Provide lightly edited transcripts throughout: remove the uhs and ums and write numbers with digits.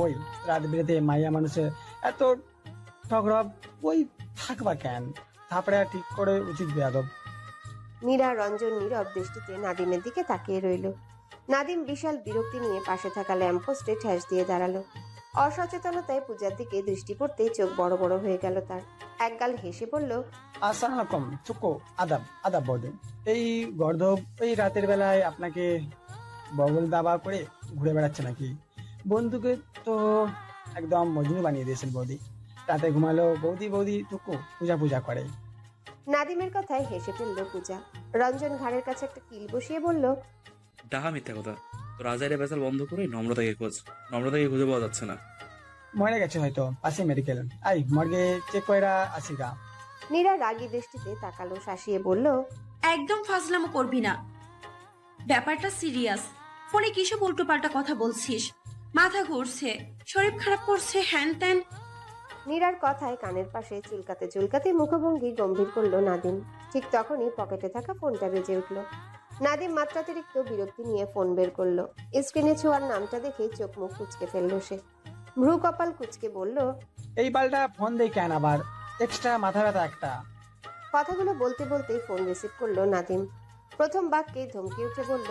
ওই রাত বিরেতে মাইয়া মানুষের এত ঠগরব ওই থাকবা কেন? থাপড়ে ঠিক করে উচিত বেয়াদব। নীরা রঞ্জন নীরব দৃষ্টিতে নাদিমের দিকে তাকিয়ে রইল। নাদিম বিশাল বিরক্তি নিয়ে পাশে থাকা ল্যাম্পপোস্টে ঠেস দিয়ে দাঁড়ালো। অসচেতনতায় পূজার দিকে দৃষ্টি পড়তেই চোখ বড় বড় হয়ে গেল তার। একগাল হেসে বলল, আসসালাম আলাইকুম চুকো, আদাব আদাব বৌদি। এই গর্ধব এই রাতের বেলায় আপনাকে বগল দাবা করে ঘুরে বেড়াচ্ছে নাকি? বন্ধুকে তো একদম মজনু বানিয়ে দিয়েছেন বৌদি। রাতে ঘুমালো বৌদি বৌদি টুকু পূজা পূজা করে। নাদিমের কথায় হেসে ফেলল পূজা। রঞ্জন ঘাড়ের কাছে একটা কিল বসিয়ে বলল, ডাহা মিথ্যা কথা। তো রাজাইরে বেচাল বন্ধ করে নম্রতাকে খোঁজ। নম্রতাকে খুঁজে পাওয়া যাচ্ছে না। মরে গেছে হয়তো, পাশে মেডিকেল। আই মর্গে চেক কইরা আসি গা। নীরা রাগী দৃষ্টিতে তাকালো, শাসিয়ে বলল, একদম ফাজলামো করবি না, ব্যাপারটা সিরিয়াস। ফোনে কিসব উল্টোপাল্টা কথা বলছিস? মাথা ঘুরছে, শরীর খারাপ করছে, হ্যান ত্যান। নীরার কথায় কানের পাশে চুলকাতে চুলকাতে মুখভঙ্গি গম্ভীর করলো নাদিম। ঠিক তখনই পকেটে থাকা ফোনটা বেজে উঠল। নাদিম মাত্রাতিরিক্ত বিরক্তি নিয়ে ফোন বের করলো। স্ক্রিনে ছোঁয়ার নামটা দেখে চোখ মুখ কুচকে ফেললো সে। ভ্রু কপাল কুচকে বলল, এই বালটা ফোন দেই কেন আবার? এক্সট্রা মাথা ব্যথা একটা। কথাগুলো বলতে বলতেই ফোন রিসিভ করলো নাদিম। প্রথম বাক্যে ধমকে উঠে বলল,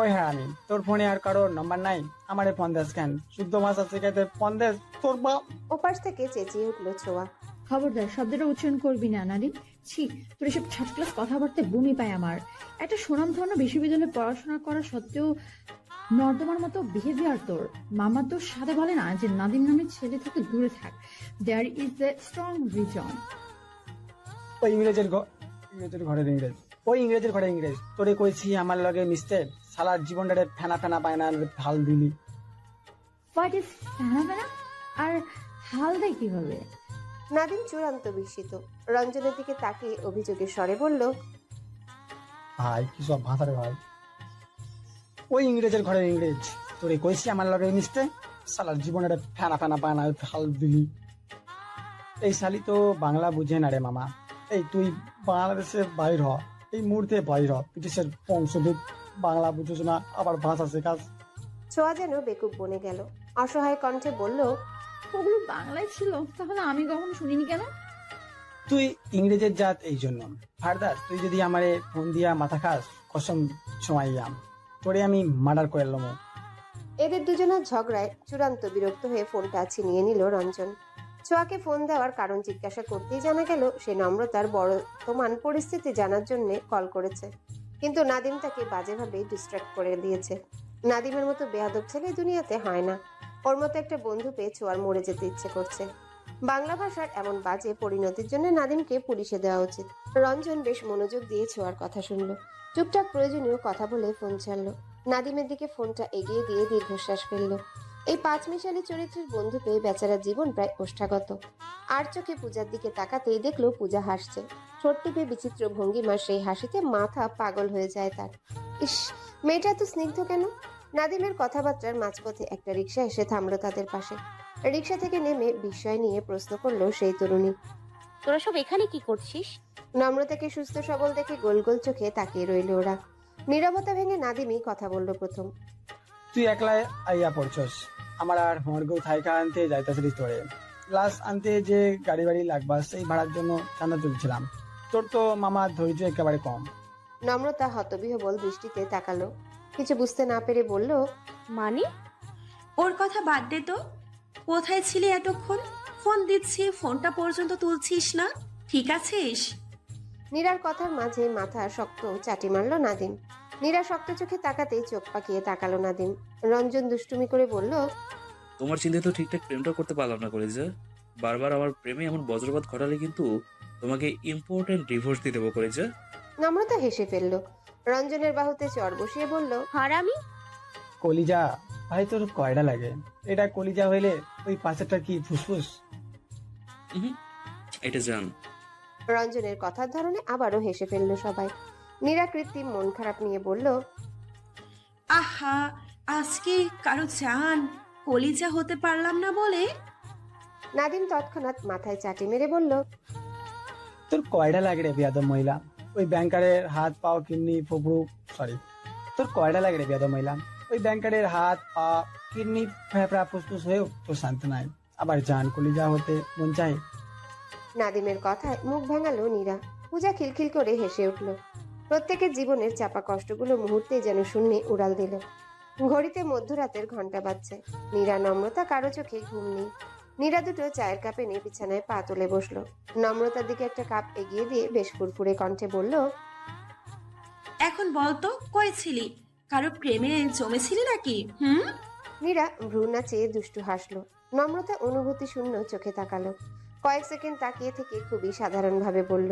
ওই হ্যাঁ আমি তোর ফোনে আর কারোর নাম্বার নাই, আমারে ফোন দেস কেন? শুদ্ধ ভাষা শেখাতে ফোন দেস তোর বাপ। ওপাশ থেকে চেঁচিয়ে উঠলো ছোঁয়া। খবরদার শব্দটা উচ্চারণ করবি না নারী। ছি, তোর এসব থার্ড ক্লাস কথাবার্তায় বমি পায় আমার। একটা সুনামধন্য বিশ্ববিদ্যালয়ে পড়াশোনা করা সত্ত্বেও নর্দমার মতো বিহেভিয়ার তোর। মামা তোর সাথে বলে না যে নাদিম নামের ছেলে থেকে দূরে থাক। There is a strong reason. ওই ইংরেজের ঘরের ইংরেজ, ওই ইংরেজের ঘরে ইংরেজ। তোরে কইছি আমার লগে মিশতে, সালার জীবনটারে ফেনা ফেনা পায় না হাল দিলি। হোয়াট ইজ ফেনা ফেনা? আর হাল দেয় কিভাবে? নাদিম চূড়ান্ত বিস্মিত। রঞ্জনের দিকে তাকিয়ে অভিযোগের স্বরে বলল, ভাই কি সব ভাষা রে ভাই? ওই ইংরেজের ঘরের ইংরেজ। তোরে কইছি আমার লগে মিশতে, সালার জীবনটারে ফেনা ফেনা পায় না হাল দিলি। এই শালি তো বাংলা বুঝে না রে মামা। এই তুই বাংলাদেশে বাইর হ, এই মুহূর্তে বাইর হ। ব্রিটিশের বংশোদ্ভূত, বাংলা বুঝোস না আবার ভাষা শেখাস। ছোঁয়া যেন বেকুব বনে গেল। অসহায় কণ্ঠে বলল, ওগুলো বাংলায় ছিল, তাহলে আমি কখনো শুনিনি কেন? তুই ইংরেজের জাত এই জন্য। ফার্দার তুই যদি আমারে ফোন দিয়া মাথা খাস, কসম সময়াম তোরে আমি মার্ডার করে এলাম। এদের দুজনের ঝগড়ায় চূড়ান্ত বিরক্ত হয়ে ফোনটা ছিনিয়ে নিল রঞ্জন। ছোঁয়াকে ফোন দেওয়ার কারণ জিজ্ঞাসা করতেই জানা গেল সে নম্রতার বর্তমান পরিস্থিতি জানার জন্য কল করেছে। কিন্তু নাদিম তাকে বাজেভাবে ডিস্ট্র্যাক্ট করে দিয়েছে। নাদিমের মতো বেয়াদব ছেলে দুনিয়াতে হয় না। ওর মতো একটা বন্ধু পেয়ে ছোঁয়ার মরে যেতে ইচ্ছে করছে। বাংলা ভাষার এমন বাজে পরিণতির জন্য নাদিমকে পুলিশে দেওয়া উচিত। রঞ্জন বেশ মনোযোগ দিয়ে ছোঁয়ার কথা শুনল। চুপচাপ প্রয়োজনীয় কথা বলে ফোন ছাড়লো। নাদিমের দিকে ফোনটা এগিয়ে দিয়ে দীর্ঘশ্বাস ফেলল। এই পাঁচমিশালী চরিত্রের বন্ধু পেয়ে বেচারার জীবন প্রায় ওষ্ঠাগত। আর চোখে পূজার দিকে তাকাতেই দেখলো পূজা হাসছে। ঠোঁট টিপে বিচিত্র ভঙ্গিমার সেই হাসিতে মাথা পাগল হয়ে যায় তার। ইস, মেয়েটা এত স্নিগ্ধ কেন? নাদিমের কথাবার্তার মাঝপথে একটা রিকশা এসে থামলো তাদের পাশে। রিকশা থেকে নেমে বিস্ময় নিয়ে প্রশ্ন করলো সেই তরুণী, তোরা সব এখানে কি করছিস? নম্রতাকে সুস্থ সবল দেখে গোল গোল চোখে তাকিয়ে রইল ওরা। নীরবতা ভেঙে নাদিমই কথা বলল প্রথম। তুই একলাই আইয়া পড়ছস, আমার আর মর্গেও থাইকা আনতে যাইতেছিলি তোরে। লাশ আনতে যে গাড়ি বাড়ি লাগবা সেই ভাড়ার জন্য চাঁদা তুলছিলাম। তোর তো মামা ধৈর্য একেবারে কম। নম্রতা হতবিহবল দৃষ্টিতে তাকালো। কিছু বুঝতে না পেরে বলল, মানে? ওর কথা বাদ দে তো। কোথায় ছিলি এতক্ষণ? ফোন দিচ্ছি, ফোনটা পর্যন্ত তুলছিস না। ঠিক আছিস? নীরার কথার মাঝে মাথা শক্ত চাটি মারল নাদিম। নীরা শক্ত চোখে তাকাতেই চোখ পাকিয়ে তাকালো নাদিম। রঞ্জন দুষ্টুমি করে বলল, তোমার চিন্তায় তো ঠিকঠাক প্রেমটা করতে পারলাম না করে যে। বারবার আমার প্রেমে এমন বজ্রপাত ঘটালে কিন্তু তোমাকে ইম্পর্টেন্ট ডিভোর্স দিয়ে দেবো করে যে। নম্রতা হেসে ফেলল। রঞ্জনের বাহুতে চর বসিয়ে বলল, হারামি। কলিজা ভাই তোর কয়টা লাগে? এটা কলিজা হইলে ওই পাশেরটা কি ফুসফুস? উহুম, এটা জান। রঞ্জনের কথার ধরনে আবারও হেসে ফেলল সবাই। নীরা কৃত্রিম মন খারাপ নিয়ে বলল, আহা, আজকে কারো জান কলিজা হতে পারলাম না বলে। নাদিম তৎক্ষণাৎ মাথায় চাটি মেরে বলল, তোর কয়টা লাগে রে বিয়াদব মহিলা? ওই ব্যাংকারের হাত পাও কিডনি ফুবড়ু সরি তোর কয়টা লাগে রে বেদম হইলাম? ওই ব্যাংকারের হাত পা কিডনি ফেফড়া ফুসফুস হয়েও তোর শান্তি নাই, আবার জান কলিজা হতে মন চায়। নাদিমের কথায় মুখ ভাঙালো নীরা। পূজা খিলখিল করে হেসে উঠল। প্রত্যেকের জীবনের চাপা কষ্টগুলো মুহূর্তেই যেন শূন্যে উড়াল দিল। ঘড়িতে মধ্যরাতের ঘন্টা বাজছে। নীরা, নম্রতা কারো চোখে ঘুম নেই। নীরা দুটো চায়ের কাপে নিয়ে বিছানায় পা তুলে বসলো। নম্রতার দিকে একটা কাপ এগিয়ে দিয়ে বেশ ফুরফুরে কণ্ঠে বলল, এখন বলতো কই ছিলি? কারো প্রেমে জমেছিলি নাকি? নীরা ভ্রু নাচিয়ে দুষ্টু হাসলো। নম্রতা অনুভূতি শূন্য চোখে তাকালো। কয়েক সেকেন্ড তাকিয়ে থেকে খুবই সাধারণভাবে বলল,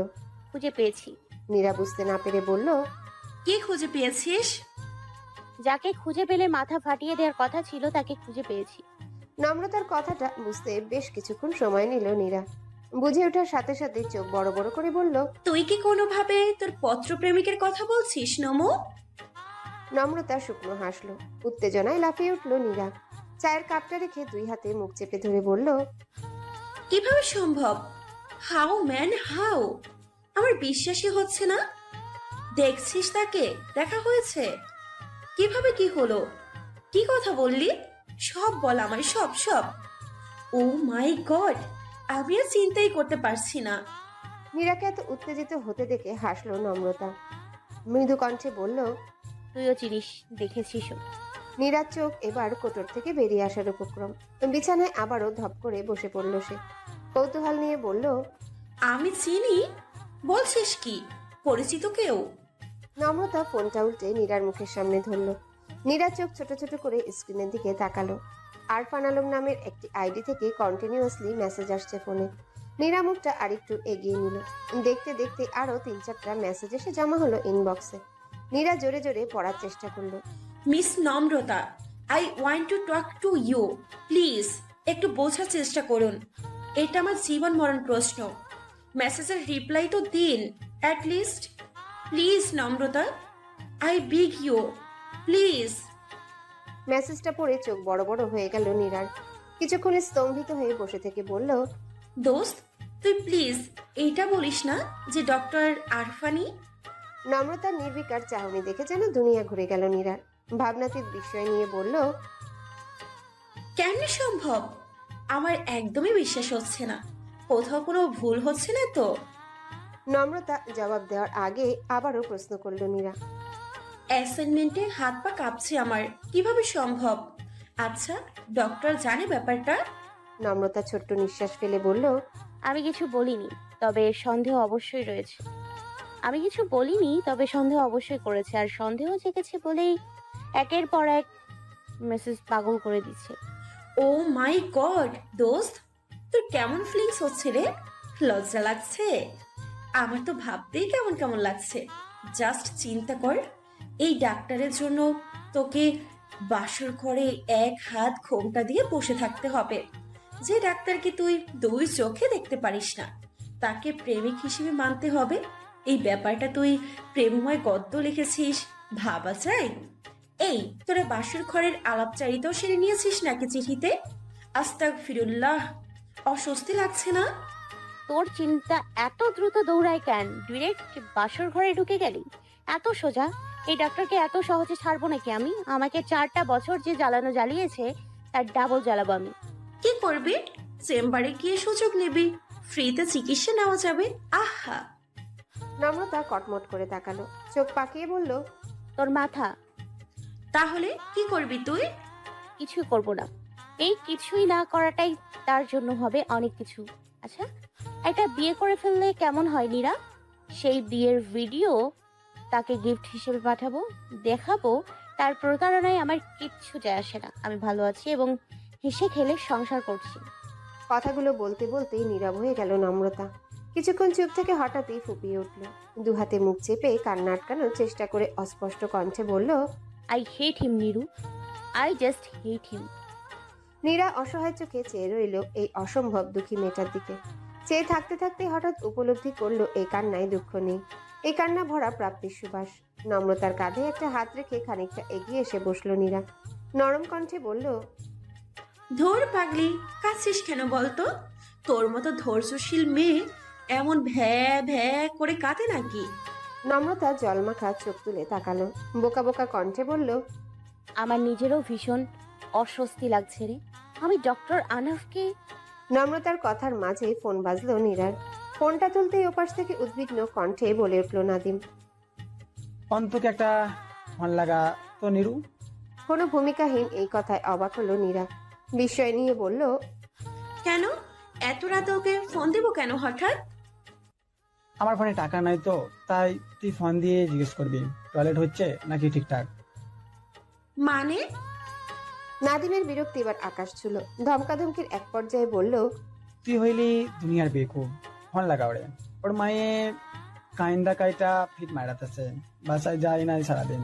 খুঁজে পেয়েছি। নীরা বুঝতে না পেরে বলল, কি খুঁজে পেয়েছিস? যাকে খুঁজে পেলে মাথা ফাটিয়ে দেওয়ার কথা ছিল তাকে খুঁজে পেয়েছি। নম্রতার কথাটা বুঝতে বেশ কিছুক্ষণ সময় নিল নীরা। বুঝে ওঠার সাথে সাথে চোখ বড় বড় করে বলল, তুই কি কোনোভাবে তোর পত্র প্রেমিকের কথা বলছিস নমো? নম্রতা শুকনো হাসলো। উত্তেজনায় লাফিয়ে উঠল নীরা। চায়ের কাপটা রেখে দুই হাতে মুখ চেপে ধরে বলল, কিভাবে সম্ভব? How man how? আমার বিশ্বাসই হচ্ছে না। দেখছিস তাকে? দেখা হয়েছে? কিভাবে কি হলো? কি কথা বললি? সব বল আমায়, সব সব। ও মাই গড, আমি আর চিন্তাই করতে পারছি না। নীরাকে এত উত্তেজিত হতে দেখে হাসলো নম্রতা। মৃদু কণ্ঠে বলল, তুইও চিনিস, দেখেছিস। নীরার চোখ এবার কোটর থেকে বেরিয়ে আসার উপক্রম। বিছানায় আবারও ধপ করে বসে পড়ল সে। কৌতূহল নিয়ে বলল, আমি চিনি? বলছিস কি? পরিচিত কেউ? নম্রতা ফোনটা উল্টে নীরার মুখের সামনে ধরল। নীরা চোখ ছোট ছোট করে স্ক্রিনের দিকে তাকালো। আরফান আলম নামের একটি আইডি থেকে কন্টিনিউয়াসলি মেসেজ আসছে ফোনে। নীরা মুখটা আরেকটু এগিয়ে নিল। দেখতে দেখতে আরো 3-4টা মেসেজ এসে জমা হলো ইনবক্সে। নীরা জোরে জোরে পড়ার চেষ্টা করলো। Miss Namrata, I want to talk to you. Please একটু বোঝার চেষ্টা করুন। এটা আমার জীবন মরণ প্রশ্ন। মেসেজের রিপ্লাই তো দিন অ্যাট লিস্ট। প্লিজ নম্রতা, আই বিগ ইউ, প্লিজ। মেসেজটা পড়ে চোখ বড় বড় হয়ে গেল নীরার। কিছুক্ষণ স্তম্ভিত হয়ে বসে থেকে বলল, দোস্ত তুই প্লিজ এইটা বলিস না যে ডক্টর আরফানি? নম্রতার নির্বিকার চাহনি দেখে যেন দুনিয়া ঘুরে গেল নীরার। ভাবনাতীত বিস্ময় নিয়ে বলল, কেমনে সম্ভব? আমার একদমই বিশ্বাস হচ্ছে না। কোথাও কোনো ভুল হচ্ছে না তো? নম্রতা জবাব দেওয়ার আগে আবারও প্রশ্ন করল নীরা। অ্যাসাইনমেন্টে হাত পা কাঁপছে আমার, কিভাবে সম্ভব? আচ্ছা, ডক্টর জানে ব্যাপারটা? নম্রতা ছোট্ট নিঃশ্বাস ফেলে বলল, আমি কিছু বলিনি, তবে সন্দেহ অবশ্যই রয়েছে। আমি কিছু বলিনি, তবে সন্দেহ অবশ্যই করেছে। আর সন্দেহ জেগেছে বলেই একের পর এক মেসেজ পাগল করে দিচ্ছে। ও মাই গড দোস্ত, তোর কেমন ফিলিংস হচ্ছে রে? লজ্জা লাগছে? আমার তো ভাবতেই কেমন কেমন লাগছে। জাস্ট চিন্তা কর, এই ডাক্তারের জন্য তোকে বাসর ঘরে এক হাত ঘোমটা দিয়ে বসে থাকতে হবে। যে ডাক্তারকে তুই দুই চোখে দেখতে পারিস না, তাকে প্রেমিক হিসেবে মানতে হবে। এই ব্যাপারটা তুই প্রেমময় গদ্য লিখেছিস, ভাবা যায়? এই তোরা বাসর ঘরের আলাপচারিতাও সেরে নিয়েছিস নাকি চিঠিতে? আস্তাগফিরুল্লাহ, অস্বস্তি লাগছে না? তোর চিন্তা এত দ্রুত দৌড়ায় কেন? ডিরেক্ট বাসর ঘরে ঢুকে গেলি এত সোজা? এই ডাক্তারকে এত সহজে ছাড়বো নাকি আমি? আমাকে 4টা বছর যে জ্বালানো জ্বালিয়েছে তার ডাবল জ্বালাবো আমি। কি করবি? চেম্বারে গিয়ে সুযোগ নিবি, ফ্রিতে চিকিৎসা নেওয়া যাবে। আহা! নম্রতা কটমট করে তাকালো, চোখ পাকিয়ে বলল, তোর মাথা। তাহলে কি করবি তুই? কিছুই করব না। এই কিছুই না করাটাই তার জন্য হবে অনেক কিছু। আচ্ছা, একটা বিয়ে করে ফেললে কেমন হয় নীরা? সেই বিয়ের ভিডিও তাকে গিফট হিসেবে পাঠাবো, দেখাবো তার প্রতারণায় আমার কিচ্ছু যায় আসে না। আমি ভালো আছি এবং হেসে খেলে সংসার করছি। কথাগুলো বলতে বলতেই নীরব হয়ে গেল নম্রতা। কিছুক্ষণ চুপ থেকে হঠাৎই ফুপিয়ে উঠল। দুহাতে মুখ চেপে কান্না আটকানোর চেষ্টা করে অস্পষ্ট কণ্ঠে বলল, I hate him Niru, I just hate him. Nira অসহায় চোখে চেয়ে রইল এই অসম্ভব দুঃখী মেয়েটার দিকে। চেয়ে থাকতে থাকতে হঠাৎ উপলব্ধি করলো এই কান্নায় দুঃখ নেই, এই কান্না ভরা প্রাপ্তির সুবাস। নম্রতার কাঁধে একটা হাত রেখে খানিকটা এগিয়ে এসে বসলো নীরা। নরম কণ্ঠে বলল, ধর পাগলি, কাঁদছিস কেন বলতো? তোর মতো ধৈর্যশীল মেয়ে এমন ভ্যা ভ্যা করে কাঁদে নাকি? নম্রতা জলমাখা চোখ তুলে তাকালো, বোকা বোকা কণ্ঠে বলল, আমার নিজেরও ভীষণ অস্বস্তি লাগছে রে। আমি ডক্টর আনাফকে। নম্রতার কথার মাঝেই ফোন বাজলো নীরার। ফোনটা তুলতেই ওপাশ থেকে উদ্বিগ্ন কণ্ঠে বলে উঠল নাদিম। অন্তকে একটা ফোন লাগা তো নিরু। কোনো ভূমিকাহীন এই কথায় অবাক হলো নীরা। বিস্ময় নিয়ে বলল, কেন এত রাতে ওকে ফোন দেবো কেন হঠাৎ? আমার ফোনে টাকা নাই তো, তাই তুই ফোন দিয়ে জিজ্ঞেস করবি টয়লেট হচ্ছে নাকি ঠিকঠাক। মানে? নাদিমের বিরক্তি এবার আকাশ ছিল। ধমকাধমকির এক পর্যায়ে বলল, তুই হইলি দুনিয়ার বেকুব, ফোন লাগা ওরে। ওর মায়ে কাইন্দা কাইটা ফিট মারাতেছে, বাসায় যাই নাই সারাদিন।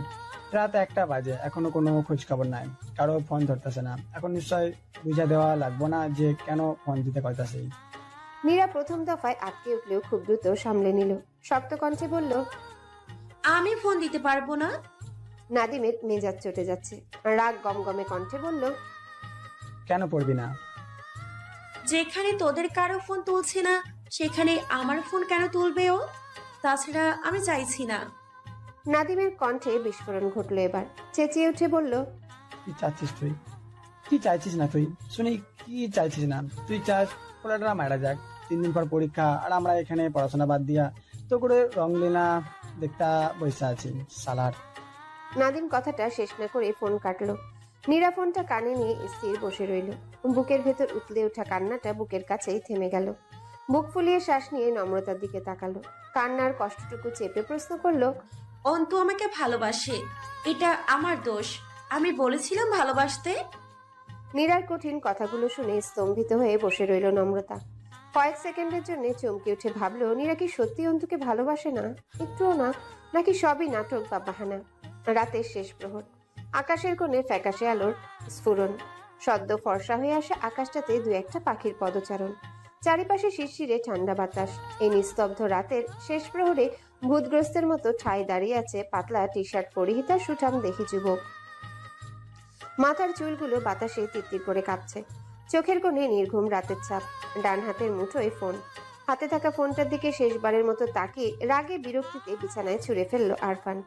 রাত 1টা বাজে, এখনো কোনো খোঁজ খবর নাই, কারো ফোন ধরতেছে না। এখন নিশ্চয় বুঝা দেওয়া লাগবো না যে কেন ফোন দিতে কইতাছি। নীরা প্রথম দফায় আটকে উঠলেও খুব দ্রুত সামলে নিল। শক্ত কণ্ঠে বলল, আমি ফোন দিতে পারবো না। নাদিমের মেজাজ চটে যাচ্ছে। রাগ গমগমে কণ্ঠে বলল, কেন পড়বি না? যেখানে তোদের কারো ফোন তুলছে না সেখানে আমার ফোন কেন তুলবে ও? তাছাড়া আমি চাইছি না। নাদিমের কণ্ঠে বিস্ফোরণ ঘটল এবার। চেঁচিয়ে উঠে বলল, কি চাচ্ছিস তুই? কি চাইছিস না তুই? শুনি কি চাইছিস না তুই? চাস পোলাটা মারা যাক, 3 দিন পর পরীক্ষা, আর আমরা এখানে পড়াশোনা বাদ দিয়া তো করে রংলীলা দেখতা বসে আছি সালার। নাদিম কথাটা শেষ না করে ফোন কাটলো। নীরা ফোনটা কানে নিয়ে স্থির বসে রইল। বুকের ভেতর উতলে ওঠা কান্নাটা বুকের কাছেই থেমে গেল। বুক ফুলিয়ে শ্বাস নিয়ে নম্রতার দিকে তাকালো। কান্নার কষ্টটুকু চেপে প্রশ্ন করলো, অন্তু আমাকে ভালোবাসে, এটা আমার দোষ। আমি বলেছিলাম ভালোবাসতে। নীরার কঠিন কথাগুলো শুনে স্তম্ভিত হয়ে বসে রইল নম্রতা। কয়েক সেকেন্ডের জন্য চমকে উঠে ভাবলো, নীরা কি সত্যি অন্তুকে ভালোবাসে না? একটুও না? নাকি সবই নাটক বা বাহানা? রাতের শেষ প্রহর, আকাশের কোণে ফ্যাকাশে আলোর স্ফুরণ। সদ্য ফর্সা হয়ে আসে আকাশটাতে 2-1টা পাখির পদচারণ। চারিপাশে শিরশিরে ঠান্ডা বাতাস। এই নিস্তব্ধ রাতের শেষ প্রহরে ভূতগ্রস্তের মতো ঠায় দাঁড়িয়ে আছে পাতলা টি শার্ট পরিহিতা সুঠাম দেহি যুবক। মাথার চুলগুলো বাতাসে তিত্তির করে কাঁপছে। চোখের কোণে নির্ঘুম রাতের ছাপ। ডান হাতের মুঠোয় ফোন। হাতে থাকা ফোনটার দিকে শেষবারের মতো তাকিয়ে রাগে বিরক্তিতে বিছানায় ছুঁড়ে ফেললো আরফান।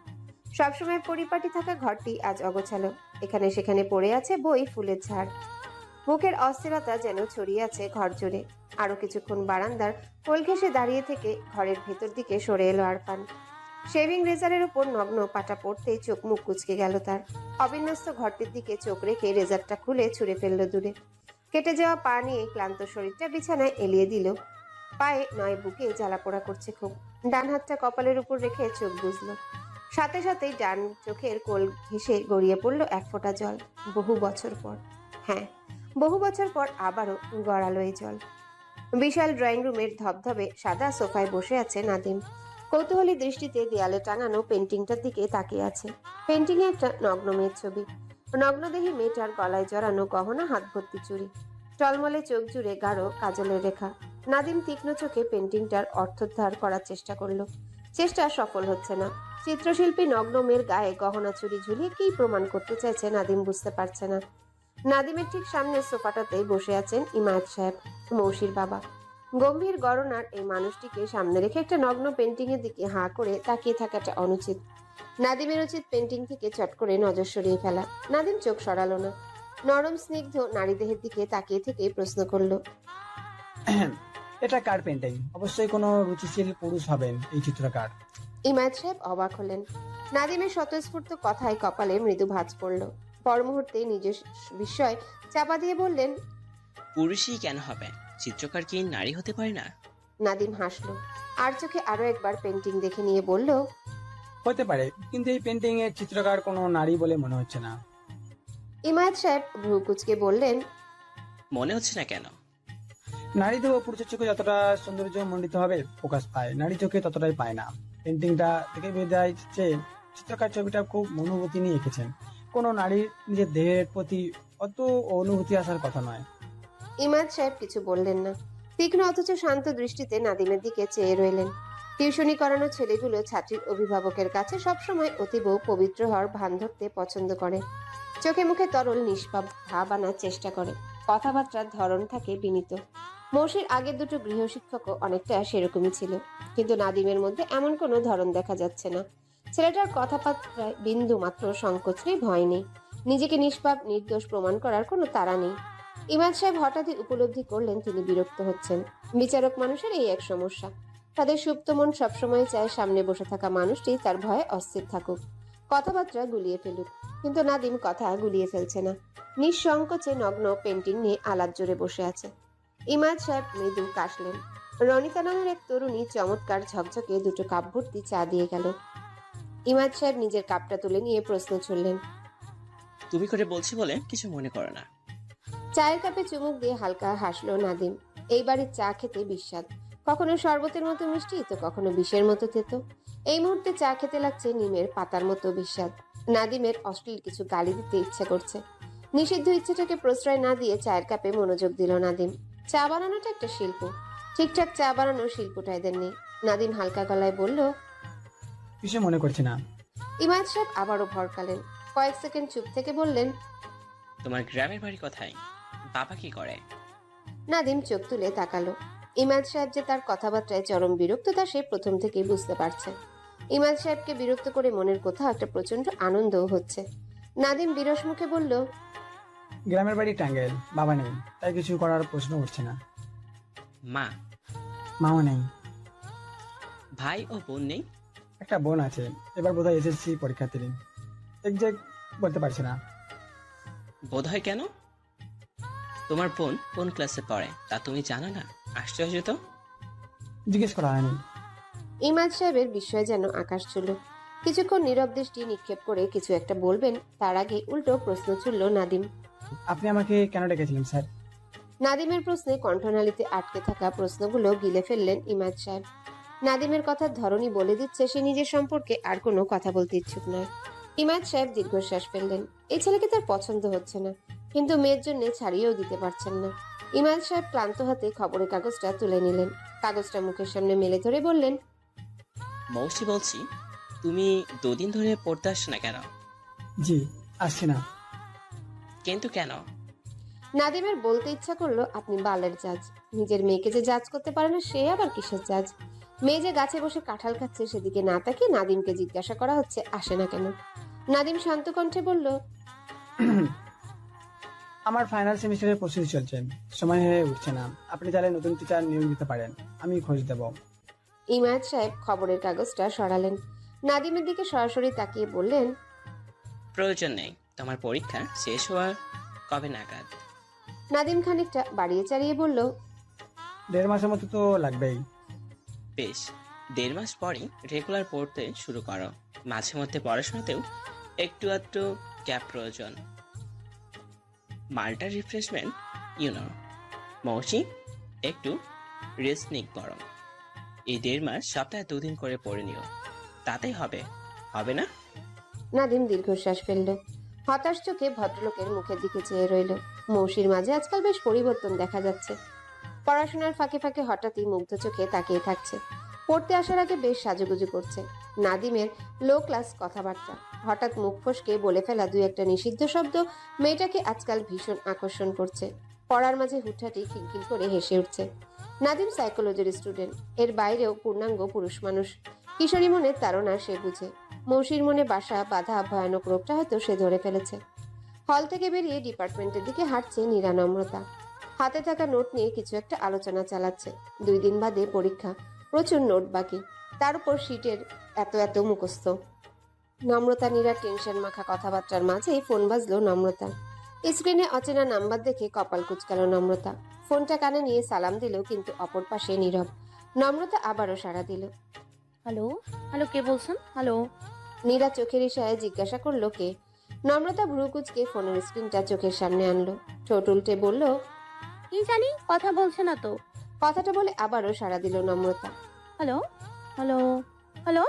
সবসময় পরিপাটি থাকা ঘরটি আজ অগোছালো। এখানে সেখানে পড়ে আছে বই, ফুলের ঝাড়। মুখের অস্থিরতা যেন ছড়িয়ে আছে ঘর জুড়ে। আরো কিছুক্ষণ বারান্দার কোল ঘেঁষে দাঁড়িয়ে থেকে ঘরের ভেতর দিকে সরে এলো আরফান। শেভিং রেজারের উপর নগ্ন পাটা পড়তেই চোখ মুখ কুঁচকে গেল তার। অবিন্যস্ত ঘরটির দিকে চোখ রেখে রেজারটা খুলে ছুঁড়ে ফেললো দূরে। কেটে যাওয়া পা নিয়ে ক্লান্ত শরীরটা বিছানায় এলিয়ে দিল। পায়ে নয় বুকে জ্বালাপোড়া করছে খুব। ডান হাতটা কপালের উপর রেখে চোখ বুঝলো। সাথে সাথেই ডান চোখের কোল ঘেঁষে গড়িয়ে পড়লো এক ফোঁটা জল। বহু বছর পর, হ্যাঁ বহু বছর পর আবারও গড়ালো এই জল। বিশাল ড্রয়িং রুমের ধবধবে সাদা সোফায় বসে আছে নাদিম। কৌতূহলী দৃষ্টিতে দেয়ালে টাঙানো পেন্টিংটার দিকে তাকিয়ে আছে। পেন্টিংয়ে একটা নগ্ন মেয়ের ছবি। নগ্নদেহী মেয়েটার গলায় জড়ানো গহনা, হাত ভর্তি চুড়ি, টলমলে চোখ জুড়ে গাঢ় কাজলের রেখা। নাদিম তীক্ষ্ণ চোখে পেন্টিংটার অর্থোদ্ধার করার চেষ্টা করলো। চেষ্টা সফল হচ্ছে না। চিত্রশিল্পী নগ্ন মেয়ের গায়ে গহনা চুড়ি ঝুলিয়ে কী প্রমাণ করতে চাইছে নাদিম বুঝতে পারছে না। নাদিমের ঠিক সামনে সোফাটাতেই বসে আছেন ইমায়াত সাহেব, মৌসির বাবা। গম্ভীর গড়নার এই মানুষটিকে সামনে রেখে একটা নগ্ন পেন্টিং এর দিকে হাঁ করে তাকিয়ে থাকাটা অনুচিত। নাদিমের উচিত পেন্টিং থেকে চট করে নজর সরিয়ে ফেলা। নাদিম চোখ সরালো না। নরম স্নিগ্ধ নারী দেহের দিকে তাকিয়ে থেকে প্রশ্ন করলো, এটা কার পেন্টিং? অবশ্যই কোনো রুচিশীল পুরুষ হবেন এই চিত্রকার। ইমায়াত সাহেব অবাক হলেন। নাদিমের স্বতঃস্ফূর্ত কথায় কপালে মৃদু ভাঁজ পড়ল। পর মুহূর্তে নিজের বিস্ময় চাপা দিয়ে বললেন, পুরুষই কেন হবে? চিত্রকার কি নারী হতে পারে না? নাদিম হাসলো। আর চোখে আরো একবার পেন্টিং দেখে নিয়ে বলল, হতে পারে, কিন্তু এই পেন্টিং এর চিত্রকার কোনো নারী বলে মনে হচ্ছে না। ইমায়াত সাহেব ভ্রু কুঁচকে বললেন, মনে হচ্ছে না কেন? নারী তো পুরুষের চোখে যতটা সৌন্দর্য মণ্ডিত হবে প্রকাশ পায়, নারী চোখে ততটাই পায় না। পেন্টিংটা দেখে বোঝা যাচ্ছে চিত্রকার ছবিটা খুব অনুভূতি নিয়ে এঁকেছেন। কোনো নারীর নিজের দেহের প্রতি অত অনুভূতি আসার কথা নয়। ইমায়াত সাহেব কিছু বললেন না। তীক্ষ্ণ অথচ শান্ত দৃষ্টিতে নাদিমের দিকে চেয়ে রইলেন। টিউশনি করানো ছেলেগুলো ছাত্রীর অভিভাবকের কাছে সবসময় অতীব পবিত্র হওয়ার ভান ধরতে পছন্দ করে। চোখে মুখে তরল নিষ্পাপ ভাব আনার চেষ্টা করে। কথাবার্তার ধরন থাকে বিনীত। মৌসির আগের দুটো গৃহশিক্ষকও অনেকটা সেরকমই ছিল, কিন্তু নাদিমের মধ্যে এমন কোনো ধরন দেখা যাচ্ছে না। ছেলেটার কথাবার্তায় বিন্দু মাত্র সংকোচ নেই, ভয় নেই, নিজেকে নিষ্পাপ নির্দোষ প্রমাণ করার কোনো তাড়া নেই। ইমাদ সাহেব হঠাৎই উপলব্ধি করলেন তিনি বিরক্ত হচ্ছেন। বিচারক মানুষের এই এক সমস্যা, তাদের সুপ্ত মন সবসময় চায় সামনে বসে থাকা মানুষটি তার ভয়ে অস্থির থাকুক, কথাবার্তা গুলিয়ে ফেলুক। কিন্তু নাদিম কথা গুলিয়ে ফেলছে না, নিঃসংকোচে নগ্ন পেন্টিং নিয়ে আলাদ জোরে বসে আছে। ইমাদ সাহেব মৃদু কাশলেন। রনিতা নামের এক তরুণী চমৎকার ঝকঝকে দুটো কাপ ভর্তি চা দিয়ে গেল। ইমাদ সাহেব নিজের কাপটা তুলে নিয়ে প্রশ্ন ছুড়লেন। তুমি করে বলছি বলে কিছু মনে করো না। চায়ের কাপে চুমুক দিয়ে হালকা হাসলো নাদিম। এই বাড়ির চা খেতে বিস্বাদ, কখনো শরবতের মতো মিষ্টি তো কখনো বিষের মতো তেতো। এই মুহূর্তে চা খেতে লাগছে নিমের পাতার মতো বিস্বাদ। নাদিমের অশ্লীল কিছু গালি দিতে ইচ্ছে করছে। নিষিদ্ধ ইচ্ছেটাকে প্রশ্রয় না দিয়ে চায়ের কাপে মনোযোগ দিল নাদিম। চা বানানোটা একটা শিল্প, ঠিকঠাক চা বানানোর শিল্পটা এদের নেই। নাদিম হালকা গলায় বলল। কিছু মনে করছি না। ইমাদ সাহেব আবারও ভড়কালেন। কয়েক সেকেন্ড চুপ থেকে বললেন, তোমার গ্রামের বাড়ি কোথায়? বাবা কি করে? নাদিম চোখ তুলে তাকালো। ইমাদ সাহেব যে তার কথাবার্তায় চরম বিরক্ত তা সে প্রথম থেকেই বুঝতে পারছে। ইমাদ সাহেবকে বিরক্ত করে মনের কোথাও একটা প্রচন্ড আনন্দও হচ্ছে। নাদিম বিরস মুখে বলল, গ্রামের বাড়ি টাঙ্গাইল, বাবা নেই, তাই কিছু করার প্রশ্ন উঠছে না। মা? মাও নেই। ভাই ও বোন নেই? একটা বোন আছে, এবার বোধহয় এসএসসি পরীক্ষার্থী। এক্সাক্ট বলতে পারছি না। বোধ হয় কেন? তোমার বোন কোন ক্লাসে পড়ে তা তুমি জানো না? আশ্চর্য তো। জিজ্ঞেস করা হয়নি। ইমাদ সাহেবের বিস্ময় যেন আকাশ ছুঁল। কিছুক্ষণ নীরব দৃষ্টি নিক্ষেপ করে কিছু একটা বলবেন, তার আগে উল্টো প্রশ্ন ছুড়ল নাদিম। আপনি আমাকে কেন ডেকেছিলেন স্যার? নাদিমের প্রশ্নে কণ্ঠনালীতে আটকে থাকা প্রশ্নগুলো গিলে ফেললেন ইমাদ সাহেব। নাদিমের কথার ধরনই বলে দিচ্ছে সে নিজের সম্পর্কে আর কোনো কথা বলতে ইচ্ছুক নয়। ইমাদ সাহেব দীর্ঘশ্বাস ফেললেন। এই ছেলেকে তার পছন্দ হচ্ছে না, কিন্তু মেয়ের জন্য ছাড়িয়েও দিতে পারছেন না। ইমাদ সাহেব ক্লান্ত হাতে খবরের কাগজটা তুলে নিলেন। কাগজটা মুখের সামনে মেলে ধরে বললেন, মৌসি বলছি, তুমি দুদিন ধরে পড়তে আসছো না কেন? জি, আসছি না। কিন্তু কেন? নাদিমের বলতে ইচ্ছা করলো, আপনি বালের জাজ। নিজের মেয়েকে যে জাজ করতে পারে না সে আবার কিসের জাজ? মেয়ে যে গাছে বসে কাঁঠাল খাচ্ছে সেদিকে না তাকিয়ে নাদিমকে জিজ্ঞাসা করা হচ্ছে আসে না কেন। নাদিম শান্ত কণ্ঠে বলল, আমার ফাইনাল সেমিস্টারের প্রস্তুতি চলছে, সময় হয়ে উঠছে না। আপনি চাইলে নতুন টিচার নিয়োগ দিতে পারেন, আমি খোঁজ দেব। ইমাদ সাহেব খবরের কাগজটা সরালেন। নাদিমের দিকে সরাসরি তাকিয়ে বললেন, প্রয়োজন নেই। তোমার পরীক্ষা শেষ হওয়া কবে নাগাদ? নাদিম খানিকটা বাড়িয়ে চাড়িয়ে বলল, 1.5 মাসের মতো তো লাগবেই। বেশ, 1.5 মাস পরই রেগুলার পড়তে শুরু করো। মাঝে মধ্যে পড়াশোনাতেও একটু আধটু গ্যাপ প্রয়োজন। মাল্টা রিফ্রেশমেন্ট, ইউনো। মৌসি, একটু রেস্ট নিক বরং। এই 1.5 মাস সপ্তাহে 2 দিন করে পড়ে নিও, তাতেই হবে। হবে না? নাদিম দীর্ঘশ্বাস ফেলল। হতাশ চোখে ভদ্রলোকের মুখের দিকে চেয়ে রইল। মৌসির মাঝে আজকাল বেশ পরিবর্তন দেখা যাচ্ছে। পড়াশোনার ফাঁকে ফাঁকে হঠাৎই মুগ্ধ চোখে তাকিয়ে থাকছে। পড়তে আসার আগে বেশ সাজুগুজু করছে। নাদিমের লো ক্লাস কথাবার্তা, হঠাৎ মুখ ফসকে বলে ফেলা 2-1 নিষিদ্ধ শব্দ মেয়েটাকে আজকাল ভীষণ আকর্ষণ করছে। পড়ার মাঝে হুটহাটি খিলখিল করে হেসে উঠছে। নাদিম সাইকোলজির স্টুডেন্ট, এর বাইরেও পূর্ণাঙ্গ পুরুষ মানুষ। কিশোরী মনের তাড়না সে বুঝে। মৌসির মনে বাসা বাঁধা ভয়ানক রোগটা হয়তো সে ধরে ফেলেছে। হল থেকে বেরিয়ে ডিপার্টমেন্টের দিকে হাঁটছে নিরানম্রতা। হাতে থাকা নোট নিয়ে কিছু একটা আলোচনা চালাচ্ছে। 2 দিন বাদে পরীক্ষা, প্রচুর নোট বাকি, তার উপর শীটের এত এত মুখস্থ। নম্রতা নীরা টেনশন মাখা কথাবার্তার মাঝেই ফোন বাজলো নম্রতা। স্ক্রিনে অচেনা নাম্বার দেখে কপাল কুচকালো নম্রতা। ফোনটা কানে নিয়ে সালাম দিল, কিন্তু অপর পাশে নীরব। নম্রতা আবারও সাড়া দিল। হ্যালো, হ্যালো, কে বলছেন? হ্যালো। নীরা চোখের ইশারায় জিজ্ঞাসা করলো কে। নম্রতা ভ্রু কুচকে ফোনের স্ক্রিনটা চোখের সামনে আনলো, ঠোঁট উল্টে বলল, কি জানি, কথা বলছে না তো। কথাটা বলে আবারও সাড়া দিল নম্রতা। হ্যালো, হ্যালো, হ্যালো,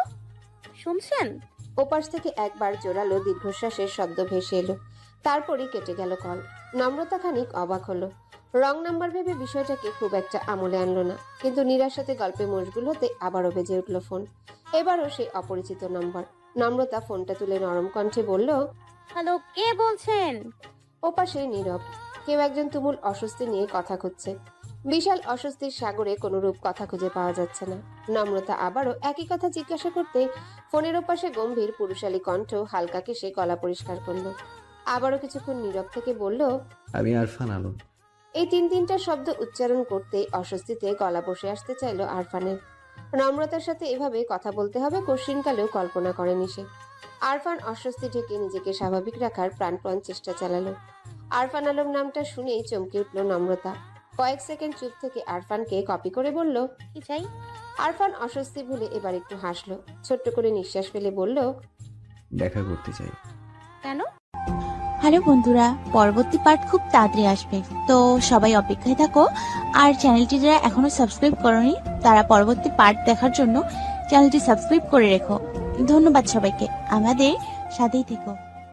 শুনছেন? ওপাশ থেকে একবার জোরালো দীর্ঘশ্বাসের শব্দ ভেসে এলো, তারপরই কেটে গেল কল। নম্রতা খানিক অবাক হলো। রং নাম্বার ভেবে বিষয়টাকে খুব একটা আমলে আনলো না, কিন্তু নীরার সাথে গল্পে মশগুল হতে আবারও বেজে উঠল ফোন। এবারও সে অপরিচিত নম্বর। নম্রতা ফোনটা তুলে নরম কণ্ঠে বলল, হ্যালো, কে বলছেন? ওপাশে নীরব। কেউ একজন তুমুল অস্বস্তি নিয়ে কথা খুঁজছে। বিশাল অস্বস্তির সাগরে কোনো রূপ কথা খুঁজে পাওয়া যাচ্ছে না। নম্রতা আবারও একই কথা জিজ্ঞাসা করতে ফোনের ওপাশে গম্ভীর পুরুষালী কণ্ঠ হালকা কেশে গলা পরিষ্কার করলো। আবারও কিছুক্ষণ নীরব থেকে বলল, আমি আরফান আলম। এই তিনটা শব্দ উচ্চারণ করতেই অস্বস্তিতে গলা বসে আসতে চাইল আরফানের। নম্রতার সাথে এভাবে কথা বলতে হবে কোশ্চিনকালেও কল্পনা করেনি সে। আরফান অস্বস্তি ঢেকে নিজেকে স্বাভাবিক রাখার প্রাণপণ চেষ্টা চালালো। আরফান আলম নামটা শুনেই চমকে উঠল নম্রতা। কয়েক সেকেন্ড চুপ থেকে আরফানকে কপি করে বলল, কি চাই? আরফান অস্বস্তি ভুলে এবার একটু হাসলো, ছোট্ট করে নিঃশ্বাস ফেলে বলল, দেখা করতে চাই। কেন? হ্যালো বন্ধুরা, পরবর্তী পার্ট খুব তাড়াতাড়ি আসবে, তো সবাই অপেক্ষায় থাকো। আর চ্যানেলটি যারা এখনো সাবস্ক্রাইব করনি তারা পরবর্তী পার্ট দেখার জন্য চ্যানেলটি সাবস্ক্রাইব করে রেখো। ধন্যবাদ সবাইকে, আমাদের সাথেই থেকো।